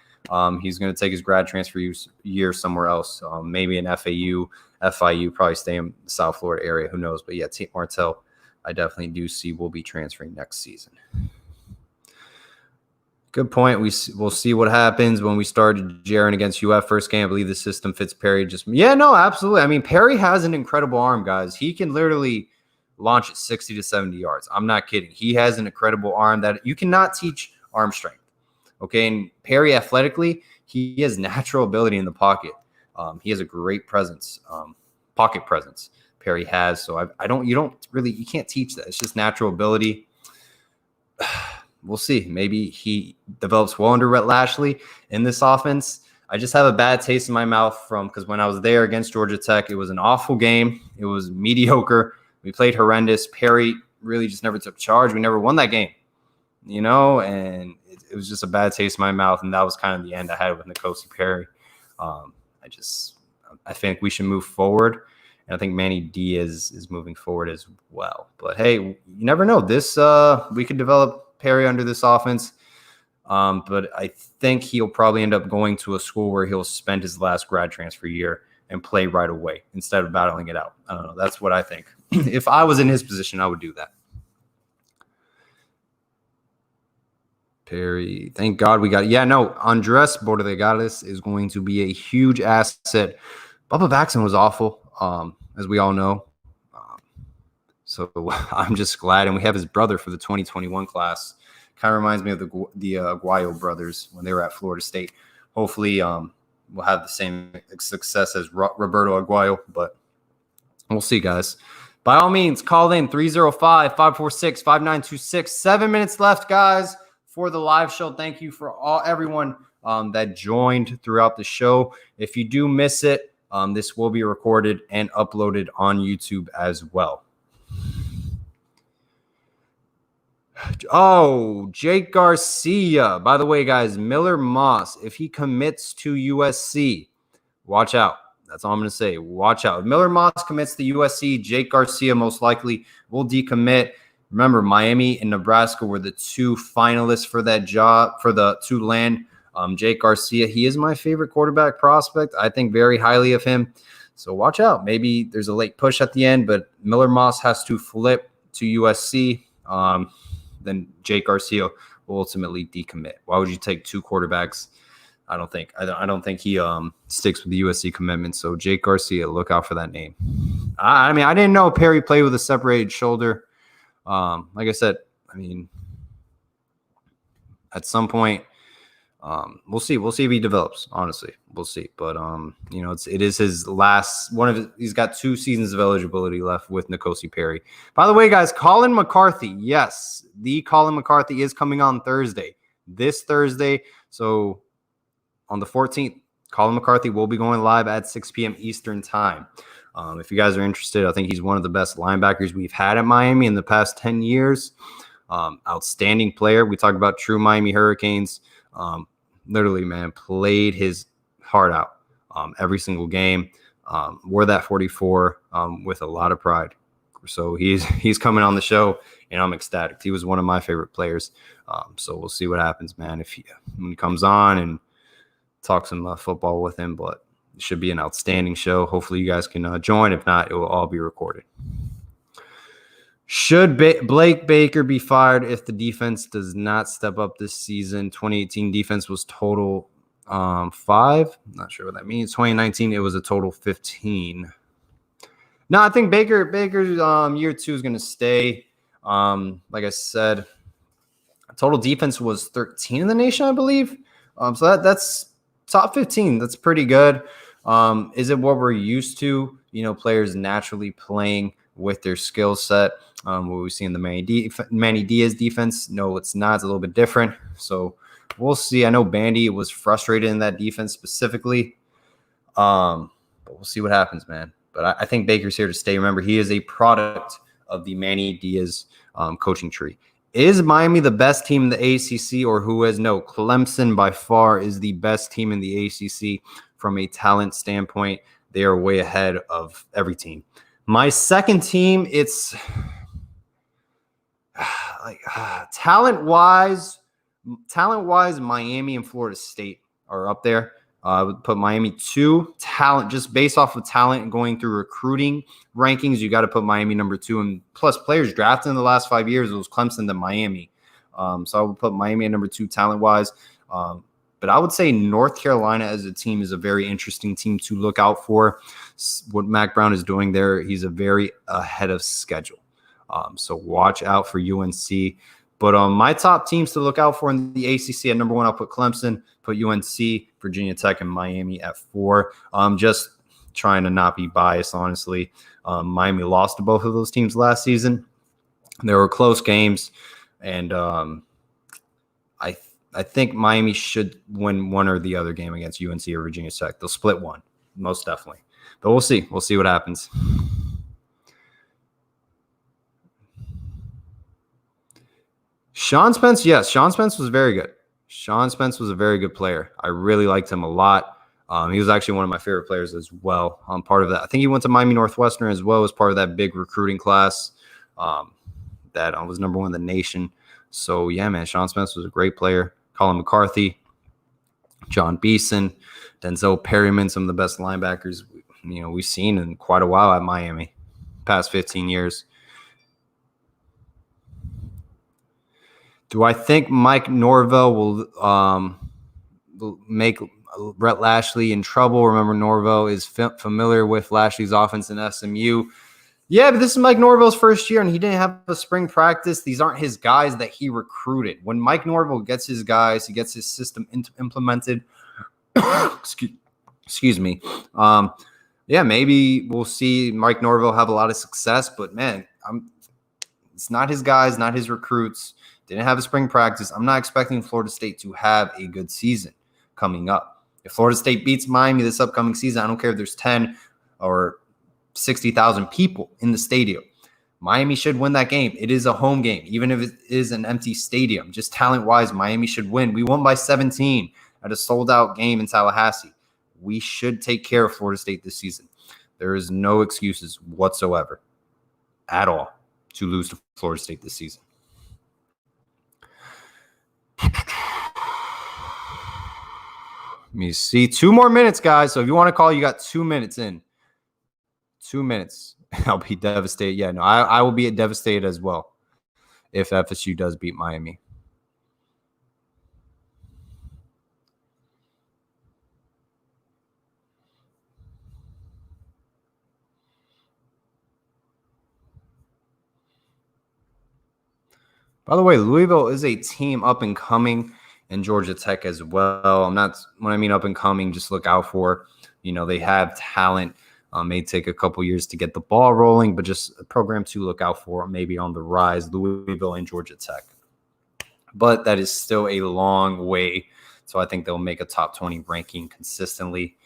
He's going to take his grad transfer year somewhere else, maybe in FAU, FIU, probably stay in the South Florida area. Who knows? But yeah, Tate Martell, I definitely do see will be transferring next season. Good point. We'll see what happens when we start Jaron against UF first game. I believe the system fits Perry. No, absolutely. I mean, Perry has an incredible arm, guys. He can literally launch at 60 to 70 yards. I'm not kidding. He has an incredible arm that you cannot teach arm strength. Okay, and Perry athletically, he has natural ability in the pocket. He has a great presence, pocket presence. Perry has. So you can't teach that. It's just natural ability. We'll see. Maybe he develops well under Rhett Lashley in this offense. I just have a bad taste in my mouth because when I was there against Georgia Tech, it was an awful game. It was mediocre. We played horrendous. Perry really just never took charge. We never won that game, and it was just a bad taste in my mouth. And that was kind of the end I had with N'Kosi Perry. I think we should move forward. And I think Manny Diaz is moving forward as well. But hey, you never know. We could develop Perry under this offense. But I think he'll probably end up going to a school where he'll spend his last grad transfer year and play right away instead of battling it out. I don't know. That's what I think. If I was in his position, I would do that. Perry, thank God we got. Andres Borregales is going to be a huge asset. Bubba Baxton was awful, as we all know. So I'm just glad. And we have his brother for the 2021 class. Kind of reminds me of the Aguayo brothers when they were at Florida State. Hopefully we'll have the same success as Roberto Aguayo, but we'll see, guys. By all means, call in 305-546-5926. 7 minutes left, guys, for the live show. Thank you for everyone that joined throughout the show. If you do miss it, this will be recorded and uploaded on YouTube as well. Oh, Jake Garcia. By the way, guys, Miller Moss, if he commits to USC, watch out. That's all I'm going to say. Watch out. If Miller Moss commits to USC, Jake Garcia most likely will decommit. Remember, Miami and Nebraska were the two finalists for that job, for the to land Jake Garcia. He is my favorite quarterback prospect. I think very highly of him. So watch out. Maybe there's a late push at the end, but Miller Moss has to flip to USC. Then Jake Garcia will ultimately decommit. Why would you take two quarterbacks? I don't think he sticks with the USC commitment. So Jake Garcia, look out for that name. I mean, I didn't know Perry played with a separated shoulder. Like I said, I mean, at some point, we'll see. We'll see if he develops. Honestly, we'll see. But it is his last one of his. He's got 2 seasons of eligibility left with N'Kosi Perry. By the way, guys, Colin McCarthy. Yes, the Colin McCarthy is coming on Thursday. This Thursday. So on the 14th, Colin McCarthy will be going live at 6 p.m. Eastern time. If you guys are interested, I think he's one of the best linebackers we've had at Miami in the past 10 years. Outstanding player. We talk about true Miami Hurricanes. Literally, man, played his heart out every single game. Wore that 44 with a lot of pride. So he's coming on the show, and I'm ecstatic. He was one of my favorite players. So we'll see what happens, man, when he comes on and talk some football with him. But it should be an outstanding show. Hopefully you guys can join. If not, it will all be recorded. Should Blake Baker be fired if the defense does not step up this season? 2018 defense was total 5. Not sure what that means. 2019, it was a total 15. No, I think Baker's year 2 is going to stay. Like I said, total defense was 13 in the nation, I believe. So that's top 15. That's pretty good. Is it what we're used to? Players naturally playing with their skill set. What we see in the Manny Diaz defense. No, it's not. It's a little bit different. So we'll see. I know Bandy was frustrated in that defense specifically. But we'll see what happens, man. But I think Baker's here to stay. Remember, he is a product of the Manny Diaz coaching tree. Is Miami the best team in the ACC, or who has? No, Clemson by far is the best team in the ACC from a talent standpoint. They are way ahead of every team. My second team, it's talent-wise, Miami and Florida State are up there. I would put Miami 2. Talent, just based off of talent and going through recruiting rankings, you got to put Miami number 2. And plus players drafted in the last 5 years, it was Clemson to Miami. So I would put Miami at number 2 talent-wise. But I would say North Carolina as a team is a very interesting team to look out for. What Mac Brown is doing there, he's a very ahead of schedule. So watch out for UNC. But my top teams to look out for in the ACC at number 1, I'll put Clemson, put UNC, Virginia Tech, and Miami at 4. Just trying to not be biased, honestly. Miami lost to both of those teams last season. There were close games, and I think Miami should win one or the other game against UNC or Virginia Tech. They'll split one, most definitely. But we'll see. We'll see what happens. Sean Spence, yes. Sean Spence was very good. Sean Spence was a very good player. I really liked him a lot. He was actually one of my favorite players as well. Part of that. I think he went to Miami Northwestern as well as part of that big recruiting class that was number 1 in the nation. So, yeah, man, Sean Spence was a great player. Colin McCarthy, John Beeson, Denzel Perryman, some of the best linebackers we've seen in quite a while at Miami, past 15 years. Do I think Mike Norvell will make Brett Lashley in trouble? Remember, Norvell is familiar with Lashley's offense in SMU. Yeah, but this is Mike Norvell's first year, and he didn't have a spring practice. These aren't his guys that he recruited. When Mike Norvell gets his guys, he gets his system implemented. Excuse me. Yeah, maybe we'll see Mike Norvell have a lot of success, but, man, it's not his guys, not his recruits. Didn't have a spring practice. I'm not expecting Florida State to have a good season coming up. If Florida State beats Miami this upcoming season, I don't care if there's 10 or 60,000 people in the stadium. Miami should win that game. It is a home game, even if it is an empty stadium. Just talent-wise, Miami should win. We won by 17 at a sold-out game in Tallahassee. We should take care of Florida State this season. There is no excuses whatsoever at all to lose to Florida State this season. Let me see. 2 more minutes, guys. So if you want to call, you got 2 minutes in. 2 minutes. I'll be devastated. Yeah, no, I will be devastated as well if FSU does beat Miami. By the way, Louisville is a team up and coming, and Georgia Tech as well. When I mean up and coming, just look out for, they have talent. May take a couple years to get the ball rolling, but just a program to look out for, maybe on the rise, Louisville and Georgia Tech. But that is still a long way So I think they'll make a top 20 ranking consistently.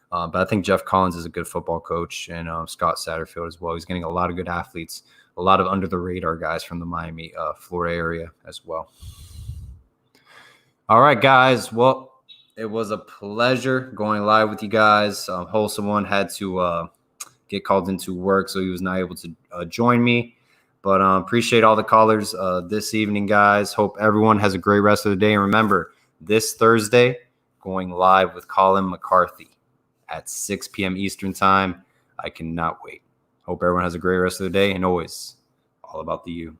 But I think Jeff Collins is a good football coach, and Scott Satterfield as well. He's getting a lot of good athletes, a lot of under-the-radar guys from the Miami, Florida area as well. All right, guys. Well, it was a pleasure going live with you guys. Wholesome One had to get called into work, so he was not able to join me. But appreciate all the callers this evening, guys. Hope everyone has a great rest of the day. And remember, this Thursday, going live with Colin McCarthy at 6 p.m. Eastern time. I cannot wait. Hope everyone has a great rest of the day. And always, all about the U.